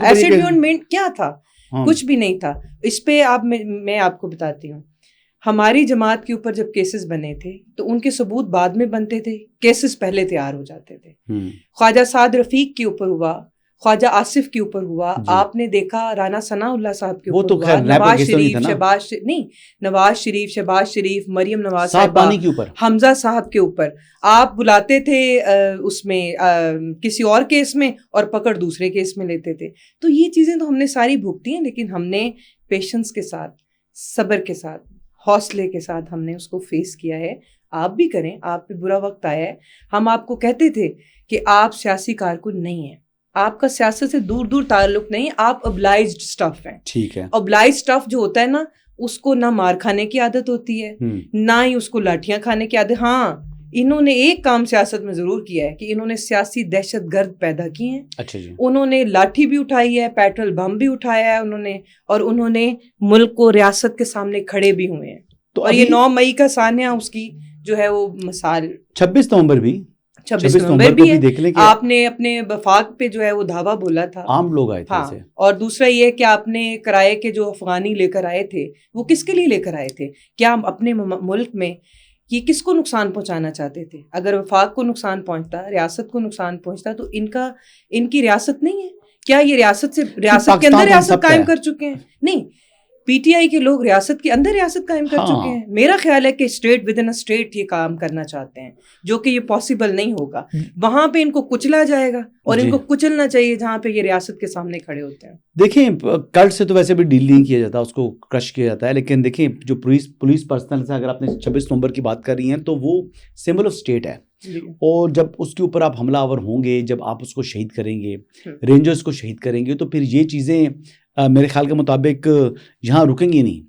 Acid بیون meant کیا تھا, کچھ بھی نہیں تھا. اس پہ میں آپ کو بتاتی ہوں, ہماری جماعت کے اوپر جب کیسز بنے تھے تو ان کے ثبوت بعد میں بنتے تھے, کیسز پہلے تیار ہو جاتے تھے. خواجہ سعد رفیق کے اوپر ہوا, خواجہ آصف کے اوپر ہوا, آپ نے دیکھا رانا ثناء اللہ صاحب کے اوپر ہوا, نواز شریف, شہباز شریف, مریم نواز صاحبہ, حمزہ صاحب کے اوپر. آپ بلاتے تھے اس میں کسی اور کیس میں اور پکڑ دوسرے کیس میں لیتے تھے. تو یہ چیزیں تو ہم نے ساری بھگتی ہیں, لیکن ہم نے پیشنس کے ساتھ, صبر کے ساتھ, حوصلے کے ساتھ ہم نے اس کو فیس کیا ہے. آپ بھی کریں, آپ پہ برا وقت آیا ہے. ہم آپ کو کہتے تھے کہ آپ سیاسی کارکن نہیں ہیں, آپ کا سیاست سے دور دور تعلق نہیں, آپ ابلائزڈ اسٹف ہیں. ٹھیک ہے, ابلائزڈ اسٹف جو ہوتا ہے نا, اس کو نہ مار کھانے کی عادت ہوتی ہے, نہ ہی اس کو لاٹھیاں کھانے کی عادت. ہاں, انہوں نے ایک کام سیاست میں ضرور کیا ہے کہ انہوں نے سیاسی دہشت گرد پیدا کی ہیں. اچھا جی. انہوں نے لاٹھی بھی اٹھائی ہے, پیٹرول بم بھی اٹھایا ہے انہوں نے, اور انہوں نے ملک کو ریاست کے سامنے کھڑے بھی ہوئے ہیں. اور یہ 9 مئی کا سانحہ اس کی جو ہے وہ مثال, 26 نومبر بھی 26 نومبر بھی ہے. آپ نے اپنے وفاق پہ جو ہے وہ دھاوا بولا تھا, عام لوگ آئے تھے. ہاں, اور دوسرا یہ کہ آپ نے کرائے کے جو افغانی لے کر آئے تھے وہ کس کے لیے لے کر آئے تھے؟ کیا اپنے ملک میں یہ کس کو نقصان پہنچانا چاہتے تھے؟ اگر وفاق کو نقصان پہنچتا, ریاست کو نقصان پہنچتا, تو ان کی ریاست نہیں ہے کیا؟ یہ ریاست کے اندر ریاست قائم کر چکے ہیں. نہیں, پی ٹی آئی کے لوگ ریاست کے اندر ریاست قائم کر چکے ہیں. میرا خیال ہے کہ state with in a state یہ کام کرنا چاہتے ہیں, جو کہ یہ پاسبل نہیں ہوگا. وہاں پہ ان کو کچلا جائے گا, اور ان کو کچلنا چاہیے جہاں پہ یہ ریاست کے سامنے کھڑے ہوتے ہیں. دیکھیں, کل سے تو ویسے بھی ڈیل نہیں کیا جاتا, اس کو کرش کیا جاتا ہے. لیکن دیکھیں, جو پولیس پرسنل سے اگر آپ نے 26 نومبر کی بات کر رہی ہیں, تو وہ سمبل آف اسٹیٹ ہے. اور جب اس کے اوپر آپ حملہ آور ہوں گے, جب آپ اس کو شہید کریں گے, رینجرز کو شہید کریں گے, تو پھر یہ چیزیں میرے خیال کے مطابق یہاں رکیں گی نہیں.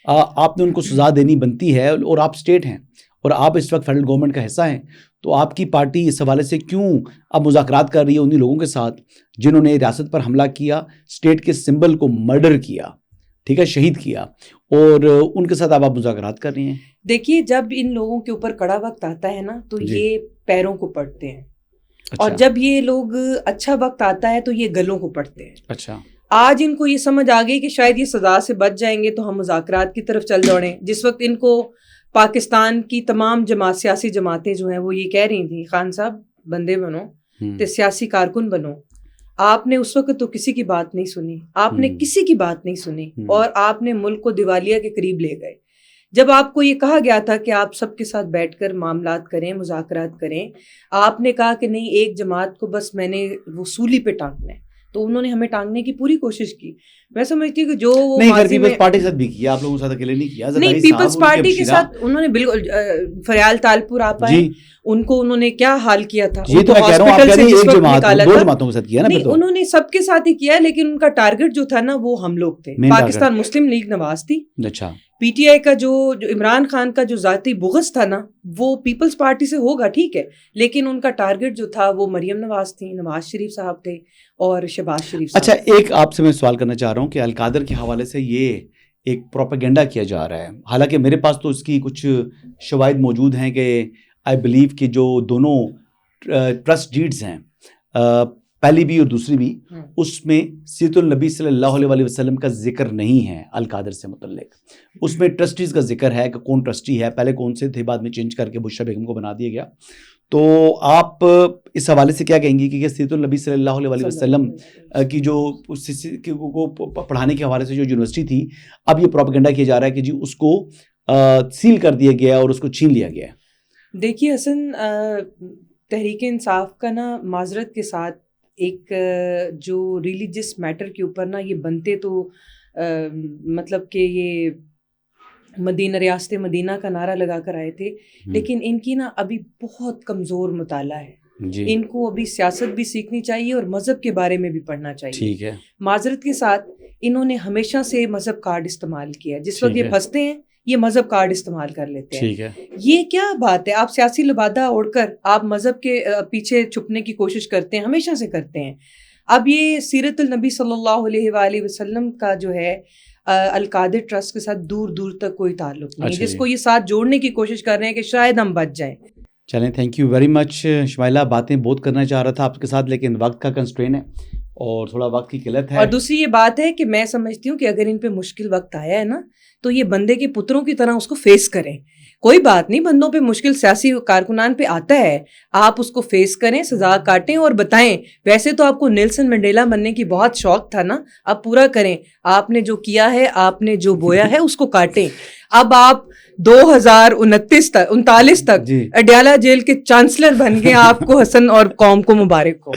آپ نے ان کو سزا دینی بنتی ہے, اور آپ اسٹیٹ ہیں, اور آپ اس وقت فیڈرل گورنمنٹ کا حصہ ہیں. تو آپ کی پارٹی اس حوالے سے کیوں اب مذاکرات کر رہی ہے انہی لوگوں کے ساتھ جنہوں نے ریاست پر حملہ کیا, اسٹیٹ کے سمبل کو مرڈر کیا, ٹھیک ہے, شہید کیا, اور ان کے ساتھ آپ مذاکرات کر رہی ہیں؟ دیکھیے, جب ان لوگوں کے اوپر کڑا وقت آتا ہے نا, تو یہ پیروں کو پڑتے ہیں. اور جب یہ لوگ اچھا وقت آتا ہے تو یہ گلوں کو پڑتے ہیں. اچھا, آج ان کو یہ سمجھ آ گئی کہ شاید یہ سزا سے بچ جائیں گے تو ہم مذاکرات کی طرف چل دوڑیں. جس وقت ان کو پاکستان کی تمام سیاسی جماعتیں جو ہیں وہ یہ کہہ رہی تھیں, خان صاحب بندے بنو, تے سیاسی کارکن بنو, آپ نے اس وقت تو کسی کی بات نہیں سنی, آپ نے کسی کی بات نہیں سنی, اور آپ نے ملک کو دیوالیہ کے قریب لے گئے. جب آپ کو یہ کہا گیا تھا کہ آپ سب کے ساتھ بیٹھ کر معاملات کریں, مذاکرات کریں, آپ نے کہا کہ نہیں, ایک جماعت کو بس میں نے وہ سولی پہ ٹانگنا ہے, تو انہوں نے ہمیں ٹانگنے کی پوری کوشش کی. میں سمجھتی ہوں کہ جو پیپلز پارٹی کے ساتھ بھی کیا, آپ لوگوں کے ساتھ اکیلے نہیں کیا. نہیں, پیپلز پارٹی کے ساتھ انہوں نے بالکل, فریال تالپور آپ آئے, ان کو انہوں نے کیا حال کیا تھا, یہ تو میں کہہ رہا ہوں, آپ کہہ رہے ہیں ایک جماعت, 2 جماعتوں کے ساتھ کیا نا. نہیں, انہوں نے سب کے ساتھ ہی کیا, لیکن ان کا ٹارگٹ جو تھا نا وہ ہم لوگ تھے. پاکستان مسلم لیگ نواز تھی. اچھا, پی ٹی آئی کا جو عمران خان کا جو ذاتی بغض تھا نا, وہ پیپلز پارٹی سے ہوگا, ٹھیک ہے, لیکن ان کا ٹارگٹ جو تھا وہ مریم نواز تھی, نواز شریف صاحب تھے, اور شہباز شریف صاحب. اچھا, ایک آپ سے میں سوال کرنا چاہ رہا ہوں کہ القادر کے حوالے سے یہ ایک پروپیگنڈا کیا جا رہا ہے, حالانکہ میرے پاس تو اس کی کچھ شواہد موجود ہیں کہ آئی بلیو کہ جو دونوں ٹرسٹ ڈیڈز ہیں, پہلی بھی اور دوسری بھی, اس میں سیرت النبی صلی اللہ علیہ وسلم کا ذکر نہیں ہے القادر سے متعلق. اس میں ٹرسٹیز کا ذکر ہے کہ کون ٹرسٹی ہے, پہلے کون سے تھے, بعد میں چینج کر کے بشرا بیگم کو بنا دیا گیا. تو آپ اس حوالے سے کیا کہیں گی کہ سیرت النبی صلی اللہ علیہ وسلم کی جو پڑھانے کے حوالے سے جو یونیورسٹی تھی, اب یہ پروپیگنڈا کیا جا رہا ہے کہ جی اس کو سیل کر دیا گیا اور اس کو چھین لیا گیا. دیکھیے حسن, تحریک انصاف کا نا معذرت کے ساتھ ایک جو ریلیجس میٹر کے اوپر نا یہ بنتے تو مطلب کہ یہ مدینہ, ریاست مدینہ کا نعرہ لگا کر آئے تھے, لیکن ان کی نا ابھی بہت کمزور مطالعہ ہے. ان کو ابھی سیاست بھی سیکھنی چاہیے اور مذہب کے بارے میں بھی پڑھنا چاہیے. ٹھیک ہے, معذرت کے ساتھ انہوں نے ہمیشہ سے مذہب کارڈ استعمال کیا, جس وقت یہ پھنستے ہیں یہ مذہب کارڈ استعمال کر لیتے ہیں. ٹھیک ہے, یہ کیا بات ہے, آپ سیاسی لبادہ اوڑھ کر آپ مذہب کے پیچھے چھپنے کی کوشش کرتے ہیں, ہمیشہ سے کرتے ہیں. اب یہ سیرت النبی صلی اللہ علیہ وآلہ وسلم کا جو ہے القادر ٹرسٹ کے ساتھ دور دور تک کوئی تعلق نہیں, جس کو یہ ساتھ جوڑنے کی کوشش کر رہے ہیں کہ شاید ہم بچ جائیں. چلیں thank you very much Shumaila. باتیں بہت کرنا چاہ رہا تھا آپ کے ساتھ لیکن وقت کا کنسٹرین ہے اور تھوڑا وقت کی قلت ہے. اور دوسری یہ بات ہے کہ میں سمجھتی ہوں کہ اگر ان پہ مشکل وقت آیا ہے نا تو یہ بندے کے پتروں کی طرح اس کو فیس کریں. کوئی بات نہیں, بندوں پہ مشکل سیاسی کارکنان پہ آتا ہے, آپ اس کو فیس کریں, سزا کاٹیں اور بتائیں. ویسے تو آپ کو نیلسن منڈیلا بننے کی بہت شوق تھا نا, اب پورا کریں. آپ نے جو کیا ہے, آپ نے جو بویا ہے اس کو کاٹیں. اب آپ 2039 تک اڈیالہ جیل کے چانسلر بن گئے. آپ کو حسن اور قوم کو مبارک ہو.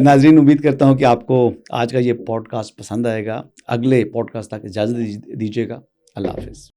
ناظرین امید کرتا ہوں کہ آپ کو آج کا یہ پوڈ کاسٹ پسند آئے گا. اگلے پوڈ کاسٹ تک اجازت دیجیے گا. اللہ حافظ.